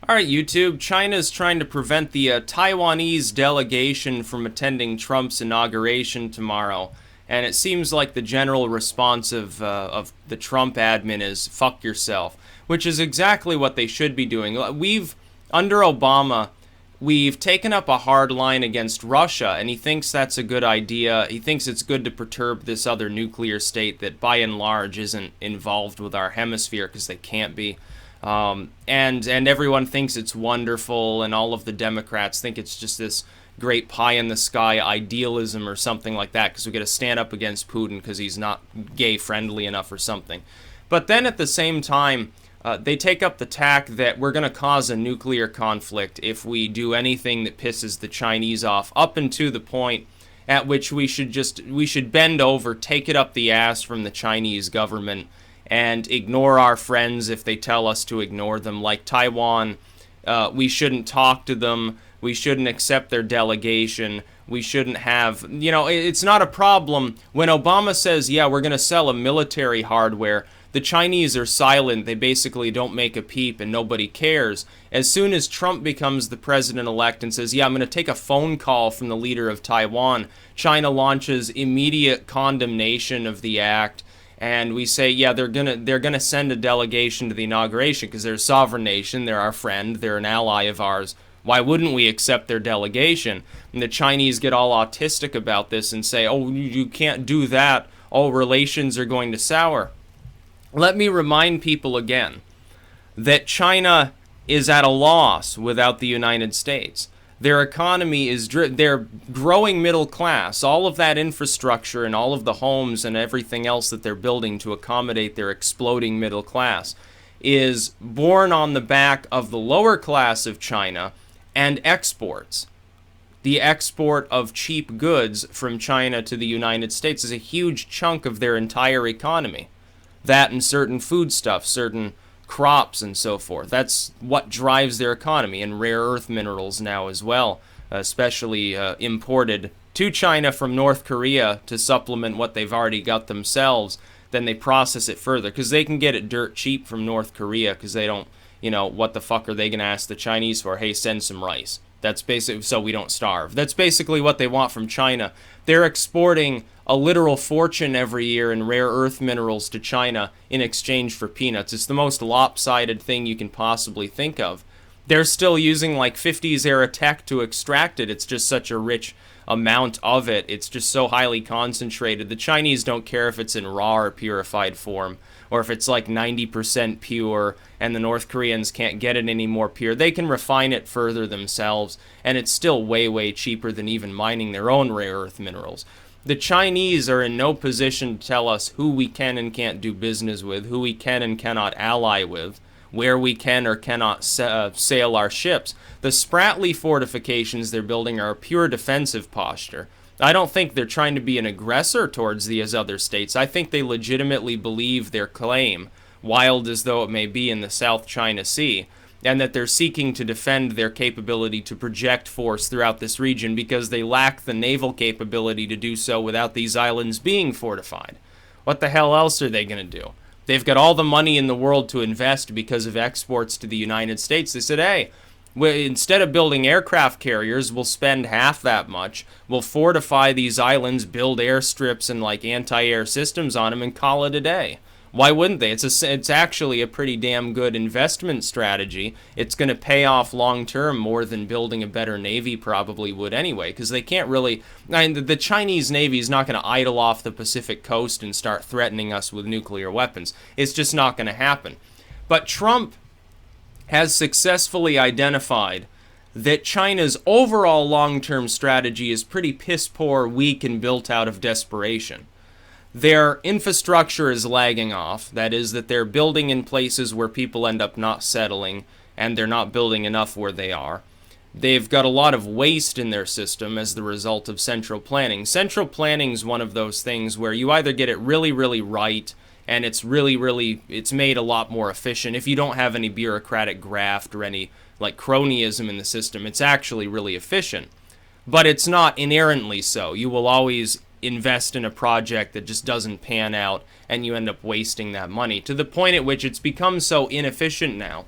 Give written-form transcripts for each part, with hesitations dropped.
All right, YouTube. China's trying to prevent the Taiwanese delegation from attending Trump's inauguration tomorrow. And it seems like the general response of the Trump admin is fuck yourself, which is exactly what they should be doing. Under Obama, we've taken up a hard line against Russia, and he thinks that's a good idea. He thinks it's good to perturb this other nuclear state that by and large isn't involved with our hemisphere because they can't be. And everyone thinks it's wonderful, and all of the Democrats think it's just this great pie in the sky idealism or something like that because we got to stand up against Putin because he's not gay friendly enough or something. But then at the same time, they take up the tack that we're going to cause a nuclear conflict if we do anything that pisses the Chinese off, up until the point at which we should bend over, take it up the ass from the Chinese government, and ignore our friends if they tell us to ignore them. Like Taiwan, we shouldn't talk to them. We shouldn't accept their delegation. We shouldn't have, it's not a problem. When Obama says, yeah, we're going to sell a military hardware, the Chinese are silent. They basically don't make a peep and nobody cares. As soon as Trump becomes the president-elect and says, yeah, I'm going to take a phone call from the leader of Taiwan, China launches immediate condemnation of the act. And we say, yeah, they're gonna send a delegation to the inauguration because they're a sovereign nation, they're our friend, they're an ally of ours. Why wouldn't we accept their delegation? And the Chinese get all autistic about this and say, oh, you can't do that. All relations are going to sour. Let me remind people again that China is at a loss without the United States. Their economy is their growing middle class, all of that infrastructure and all of the homes and everything else that they're building to accommodate their exploding middle class is born on the back of the lower class of China and exports. The export of cheap goods from China to the United States is a huge chunk of their entire economy. That and certain foodstuffs, certain crops and so forth. That's what drives their economy, and rare earth minerals now as well, especially imported to China from North Korea to supplement what they've already got themselves. Then they process it further because they can get it dirt cheap from North Korea because they don't, what the fuck are they going to ask the Chinese for? Hey, send some rice. That's basically so we don't starve. That's basically what they want from China. They're exporting a literal fortune every year in rare earth minerals to China in exchange for peanuts. It's the most lopsided thing you can possibly think of. They're still using like 50s era tech to extract it. It's just such a rich amount of it. It's just so highly concentrated. The Chinese don't care if it's in raw or purified form, or if it's like 90% pure and the North Koreans can't get it any more pure. They can refine it further themselves, and it's still way, way cheaper than even mining their own rare earth minerals. The Chinese are in no position to tell us who we can and can't do business with, who we can and cannot ally with, where we can or cannot sail our ships. The Spratly fortifications they're building are a pure defensive posture. I don't think they're trying to be an aggressor towards these other states. I think they legitimately believe their claim, wild as though it may be in the South China Sea, and that they're seeking to defend their capability to project force throughout this region because they lack the naval capability to do so without these islands being fortified. What the hell else are they going to do? They've got all the money in the world to invest because of exports to the United States. They said, hey, instead of building aircraft carriers, we'll spend half that much. We'll fortify these islands, build airstrips and like anti-air systems on them and call it a day. Why wouldn't they? It's actually a pretty damn good investment strategy. It's going to pay off long term more than building a better Navy probably would anyway, because they can't really... the Chinese Navy is not going to idle off the Pacific coast and start threatening us with nuclear weapons. It's just not going to happen. But Trump has successfully identified that China's overall long-term strategy is pretty piss-poor, weak, and built out of desperation. Their infrastructure is lagging off. That is, that they're building in places where people end up not settling, and they're not building enough where they are. They've got a lot of waste in their system as the result of central planning. Central planning is one of those things where you either get it really, really right, and it's it's made a lot more efficient. If you don't have any bureaucratic graft or any like cronyism in the system, it's actually really efficient. But it's not inherently so. You will always invest in a project that just doesn't pan out, and you end up wasting that money to the point at which it's become so inefficient now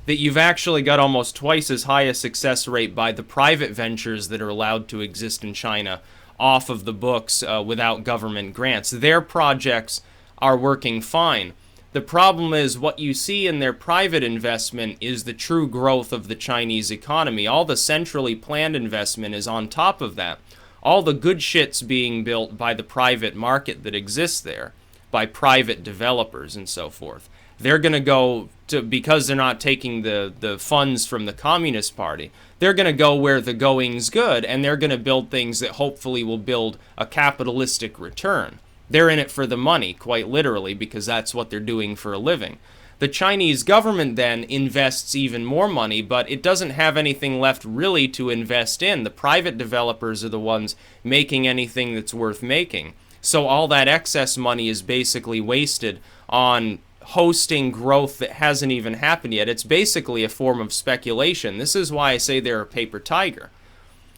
that you've actually got almost twice as high a success rate by the private ventures that are allowed to exist in China off of the books without government grants. Their projects are working fine. The problem is what you see in their private investment is the true growth of the Chinese economy. All the centrally planned investment is on top of that. All the good shit's being built by the private market that exists there, by private developers and so forth. They're going to go to, because they're not taking the funds from the Communist Party, they're going to go where the going's good, and they're going to build things that hopefully will build a capitalistic return. They're in it for the money, quite literally, because that's what they're doing for a living. The Chinese government then invests even more money, but it doesn't have anything left really to invest in. The private developers are the ones making anything that's worth making. So all that excess money is basically wasted on hosting growth that hasn't even happened yet. It's basically a form of speculation. This is why I say they're a paper tiger.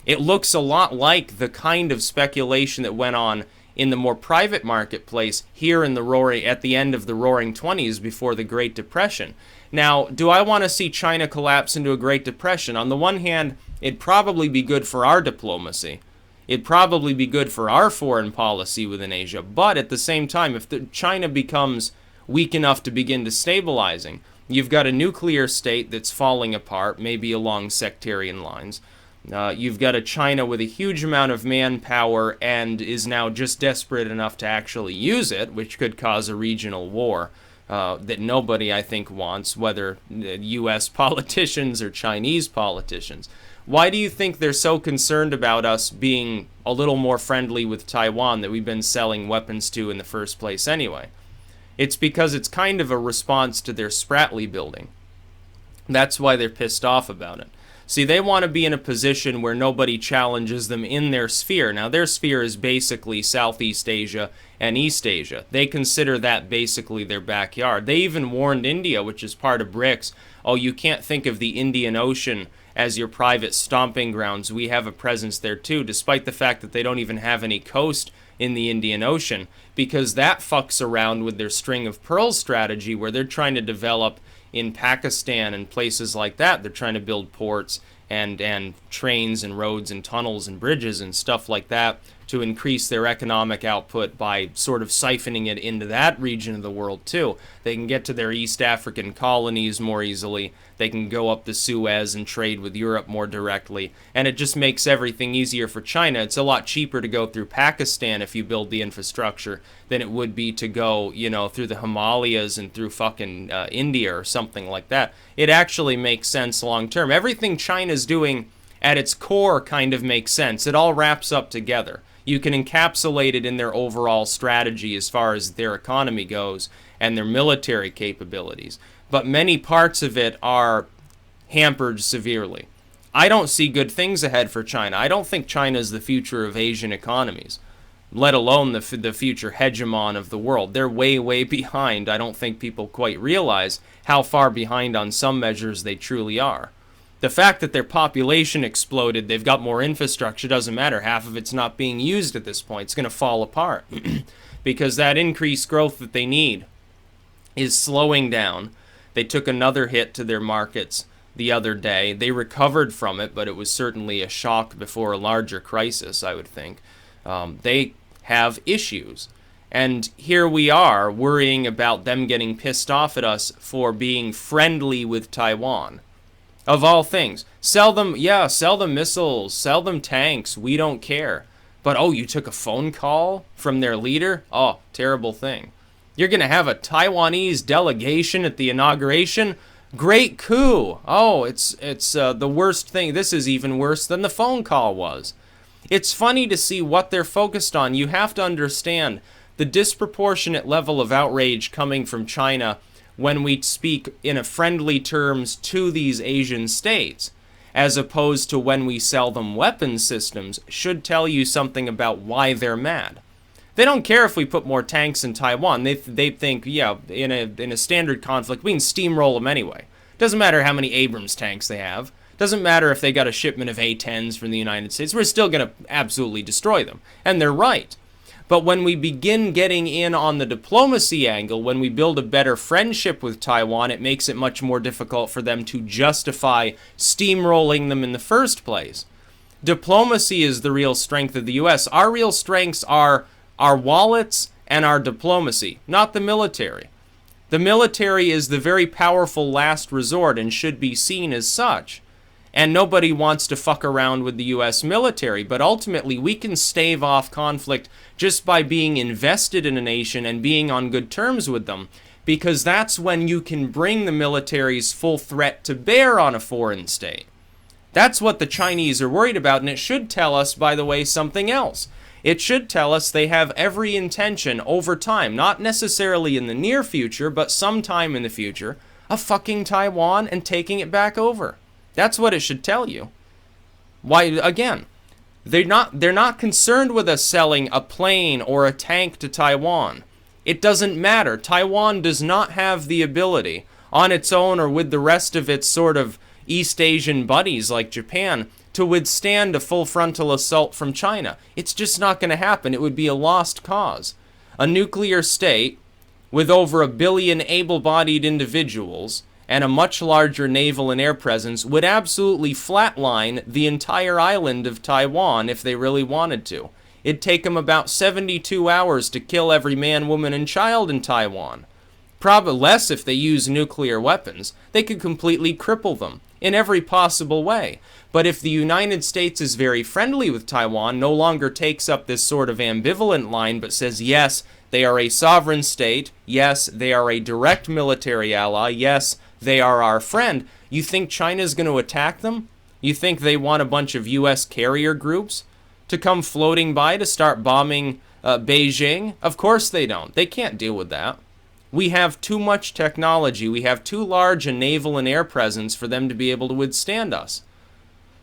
It looks a lot like the kind of speculation that went on in the more private marketplace here in the at the end of the Roaring '20s before the Great Depression. Now, do I want to see China collapse into a Great Depression? On the one hand, it'd probably be good for our diplomacy. It'd probably be good for our foreign policy within Asia. But at the same time, if China becomes weak enough to begin destabilizing, you've got a nuclear state that's falling apart, maybe along sectarian lines. You've got a China with a huge amount of manpower and is now just desperate enough to actually use it, which could cause a regional war that nobody, I think, wants, whether U.S. politicians or Chinese politicians. Why do you think they're so concerned about us being a little more friendly with Taiwan that we've been selling weapons to in the first place anyway? It's because it's kind of a response to their Spratly building. That's why they're pissed off about it. See, they want to be in a position where nobody challenges them in their sphere. Now, their sphere is basically Southeast Asia and East Asia. They consider that basically their backyard. They even warned India, which is part of BRICS, oh, you can't think of the Indian Ocean as your private stomping grounds. We have a presence there too, despite the fact that they don't even have any coast in the Indian Ocean, because that fucks around with their string of pearls strategy where they're trying to develop in Pakistan and places like that. They're trying to build ports and trains and roads and tunnels and bridges and stuff like that to increase their economic output by sort of siphoning it into that region of the world too. They can get to their East African colonies more easily. They can go up the Suez and trade with Europe more directly. And it just makes everything easier for China. It's a lot cheaper to go through Pakistan if you build the infrastructure than it would be to go, you know, through the Himalayas and through fucking India or something like that. It actually makes sense long term. Everything China's doing at its core kind of makes sense. It all wraps up together. You can encapsulate it in their overall strategy as far as their economy goes and their military capabilities. But many parts of it are hampered severely. I don't see good things ahead for China. I don't think China is the future of Asian economies, let alone the future hegemon of the world. They're way, way behind. I don't think people quite realize how far behind on some measures they truly are. The fact that their population exploded, they've got more infrastructure, doesn't matter. Half of it's not being used at this point. It's going to fall apart because that increased growth that they need is slowing down. They took another hit to their markets the other day. They recovered from it, but it was certainly a shock before a larger crisis, I would think. They have issues. And here we are worrying about them getting pissed off at us for being friendly with Taiwan. Of all things, sell them missiles, sell them tanks, we don't care. But, oh, you took a phone call from their leader? Oh, terrible thing. You're going to have a Taiwanese delegation at the inauguration? Great coup. Oh, it's the worst thing. This is even worse than the phone call was. It's funny to see what they're focused on. You have to understand the disproportionate level of outrage coming from China when we speak in a friendly terms to these Asian states, as opposed to when we sell them weapons systems, should tell you something about why they're mad. They don't care if we put more tanks in Taiwan. They think, yeah, in a standard conflict, we can steamroll them anyway. Doesn't matter how many Abrams tanks they have. Doesn't matter if they got a shipment of A-10s from the United States. We're still going to absolutely destroy them. And they're right. But when we begin getting in on the diplomacy angle, when we build a better friendship with Taiwan, it makes it much more difficult for them to justify steamrolling them in the first place. Diplomacy is the real strength of the U.S. Our real strengths are our wallets and our diplomacy, not the military. The military is the very powerful last resort and should be seen as such. And nobody wants to fuck around with the U.S. military, but ultimately we can stave off conflict just by being invested in a nation and being on good terms with them, because that's when you can bring the military's full threat to bear on a foreign state. That's what the Chinese are worried about, and it should tell us, by the way, something else. It should tell us they have every intention over time, not necessarily in the near future, but sometime in the future, of fucking Taiwan and taking it back over. That's what it should tell you. Why, again, they're not concerned with us selling a plane or a tank to Taiwan. It doesn't matter. Taiwan does not have the ability on its own or with the rest of its sort of East Asian buddies like Japan to withstand a full frontal assault from China. It's just not going to happen. It would be a lost cause. A nuclear state with over 1 billion able-bodied individuals and a much larger naval and air presence would absolutely flatline the entire island of Taiwan if they really wanted to. It'd take them about 72 hours to kill every man, woman, and child in Taiwan. Probably less if they use nuclear weapons. They could completely cripple them in every possible way. But if the United States is very friendly with Taiwan, no longer takes up this sort of ambivalent line, but says, yes, they are a sovereign state, yes, they are a direct military ally, yes, they are our friend, you think China's going to attack them? You think they want a bunch of U.S. carrier groups to come floating by to start bombing Beijing? Of course they don't. They can't deal with that. We have too much technology. We have too large a naval and air presence for them to be able to withstand us.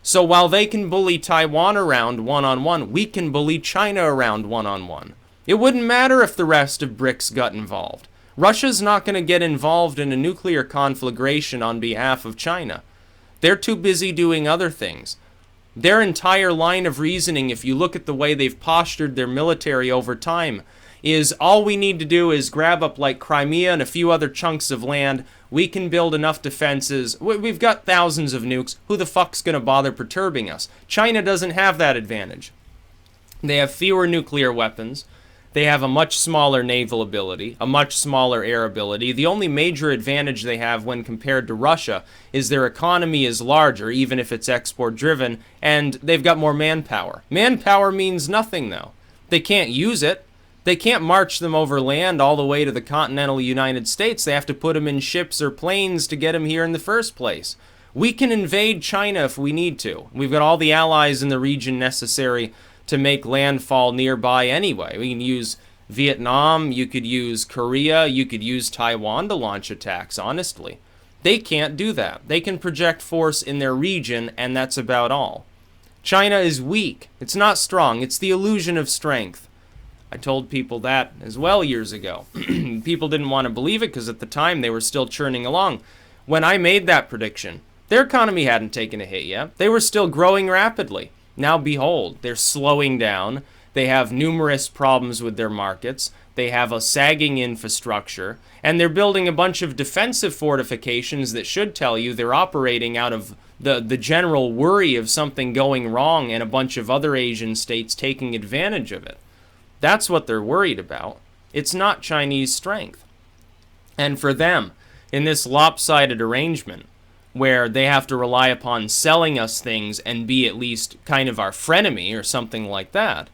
So while they can bully Taiwan around one-on-one, we can bully China around one-on-one. It wouldn't matter if the rest of BRICS got involved. Russia's not going to get involved in a nuclear conflagration on behalf of China. They're too busy doing other things. Their entire line of reasoning, if you look at the way they've postured their military over time, is all we need to do is grab up like Crimea and a few other chunks of land. We can build enough defenses. We've got thousands of nukes. Who the fuck's going to bother perturbing us? China doesn't have that advantage. They have fewer nuclear weapons. They have a much smaller naval ability, a much smaller air ability. The only major advantage they have when compared to Russia is their economy is larger, even if it's export-driven, and they've got more manpower. Manpower means nothing, though. They can't use it. They can't march them over land all the way to the continental United States. They have to put them in ships or planes to get them here in the first place. We can invade China if we need to. We've got all the allies in the region necessary to make landfall nearby anyway. We can use Vietnam, you could use Korea, you could use Taiwan to launch attacks, honestly. They can't do that. They can project force in their region, and that's about all. China is weak. It's not strong. It's the illusion of strength. I told people that as well years ago. People didn't want to believe it because at the time they were still churning along. When I made that prediction, their economy hadn't taken a hit yet. They were still growing rapidly. Now behold, they're slowing down. They have numerous problems with their markets. They have a sagging infrastructure. And they're building a bunch of defensive fortifications that should tell you they're operating out of the general worry of something going wrong and a bunch of other Asian states taking advantage of it. That's what they're worried about. It's not Chinese strength. And for them, in this lopsided arrangement, where they have to rely upon selling us things and be at least kind of our frenemy or something like that,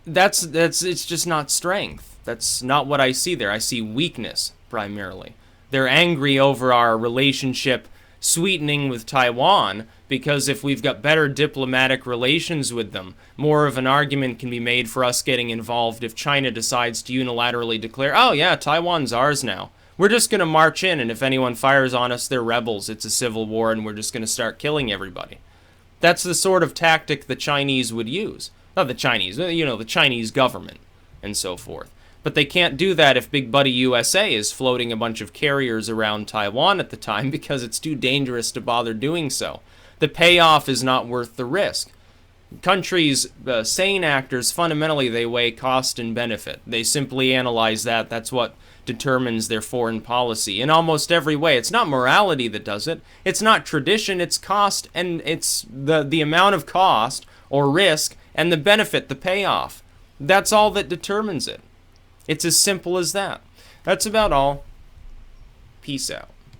it's just not strength. That's not what I see there. I see weakness, primarily. They're angry over our relationship sweetening with Taiwan, because if we've got better diplomatic relations with them, more of an argument can be made for us getting involved if China decides to unilaterally declare, oh yeah, Taiwan's ours now. We're just going to march in, and if anyone fires on us, they're rebels. It's a civil war, and we're just going to start killing everybody. That's the sort of tactic the Chinese would use. Not the Chinese, the Chinese government, and so forth. But they can't do that if Big Buddy USA is floating a bunch of carriers around Taiwan at the time, because it's too dangerous to bother doing so. The payoff is not worth the risk. Countries, sane actors, fundamentally they weigh cost and benefit. They simply analyze that. That's what determines their foreign policy in almost every way. It's not morality that does it. It's not tradition. It's cost, and it's the amount of cost or risk and the benefit, the payoff. That's all that determines it. It's as simple as that. That's about all. Peace out.